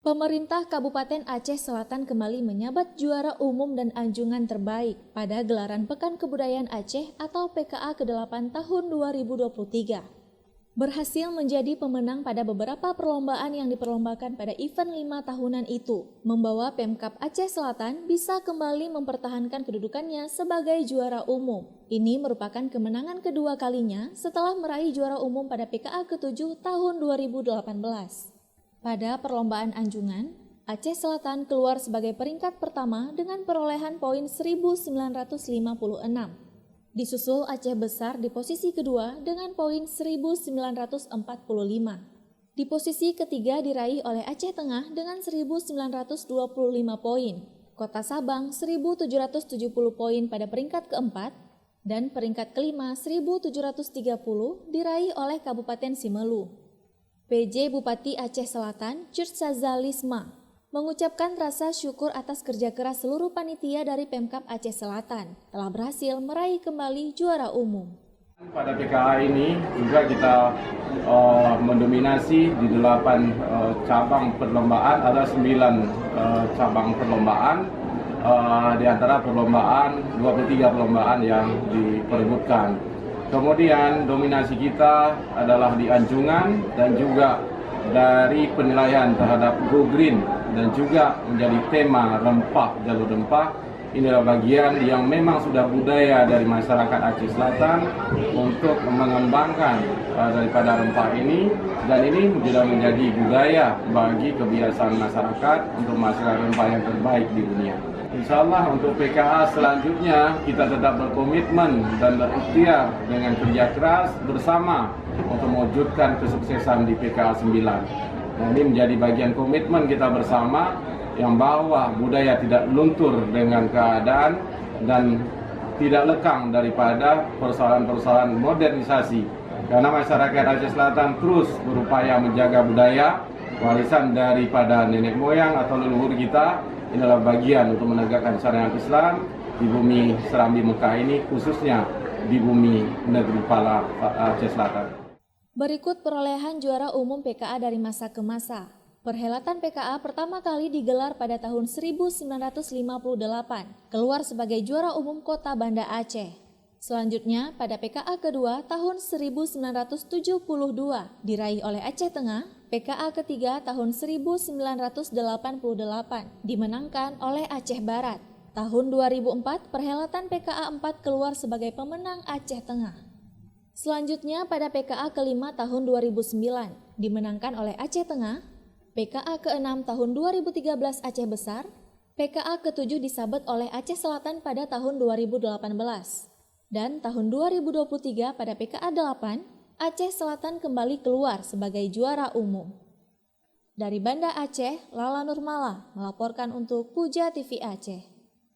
Pemerintah Kabupaten Aceh Selatan kembali menyabat juara umum dan anjungan terbaik pada gelaran Pekan Kebudayaan Aceh atau PKA ke-8 tahun 2023. Berhasil menjadi pemenang pada beberapa perlombaan yang diperlombakan pada event 5 tahunan itu, membawa Pemkab Aceh Selatan bisa kembali mempertahankan kedudukannya sebagai juara umum. Ini merupakan kemenangan kedua kalinya setelah meraih juara umum pada PKA ke-7 tahun 2018. Pada perlombaan anjungan, Aceh Selatan keluar sebagai peringkat pertama dengan perolehan poin 1956. Disusul Aceh Besar di posisi kedua dengan poin 1945. Di posisi ketiga diraih oleh Aceh Tengah dengan 1925 poin, Kota Sabang 1770 poin pada peringkat keempat, dan peringkat kelima 1730 diraih oleh Kabupaten Simelu. PJ Bupati Aceh Selatan, Cursazalisma, mengucapkan rasa syukur atas kerja keras seluruh panitia dari Pemkab Aceh Selatan telah berhasil meraih kembali juara umum. Pada PKA ini juga kita mendominasi di 8 cabang perlombaan, ada 9 cabang perlombaan, di antara perlombaan 23 perlombaan yang diperebutkan. Kemudian dominasi kita adalah di anjungan dan juga dari penilaian terhadap Go Green dan juga menjadi tema rempah, jalur rempah. Inilah bagian yang memang sudah budaya dari masyarakat Aceh Selatan untuk mengembangkan daripada rempah ini, dan ini sudah menjadi budaya bagi kebiasaan masyarakat untuk menghasilkan rempah yang terbaik di dunia. Insya Allah untuk PKA selanjutnya kita tetap berkomitmen dan berikhtiar dengan kerja keras bersama untuk mewujudkan kesuksesan di PKA 9. Nah, ini menjadi bagian komitmen kita bersama yang bahwa budaya tidak luntur dengan keadaan dan tidak lekang daripada persoalan-persoalan modernisasi. Karena masyarakat Aceh Selatan terus berupaya menjaga budaya, warisan daripada nenek moyang atau leluhur kita. Inilah bagian untuk menegakkan syariat Islam di bumi Serambi Mekah ini, khususnya di bumi negeri Pala Aceh Selatan. Berikut perolehan juara umum PKA dari masa ke masa. Perhelatan PKA pertama kali digelar pada tahun 1958, keluar sebagai juara umum Kota Banda Aceh. Selanjutnya, pada PKA kedua tahun 1972 diraih oleh Aceh Tengah, PKA ketiga tahun 1988 dimenangkan oleh Aceh Barat. Tahun 2004, perhelatan PKA 4 keluar sebagai pemenang Aceh Tengah. Selanjutnya, pada PKA kelima tahun 2009 dimenangkan oleh Aceh Tengah, PKA ke-6 tahun 2013 Aceh Besar, PKA ke-7 disabet oleh Aceh Selatan pada tahun 2018. Dan tahun 2023 pada PKA 8, Aceh Selatan kembali keluar sebagai juara umum. Dari Banda Aceh, Lala Nurmala melaporkan untuk Puja TV Aceh.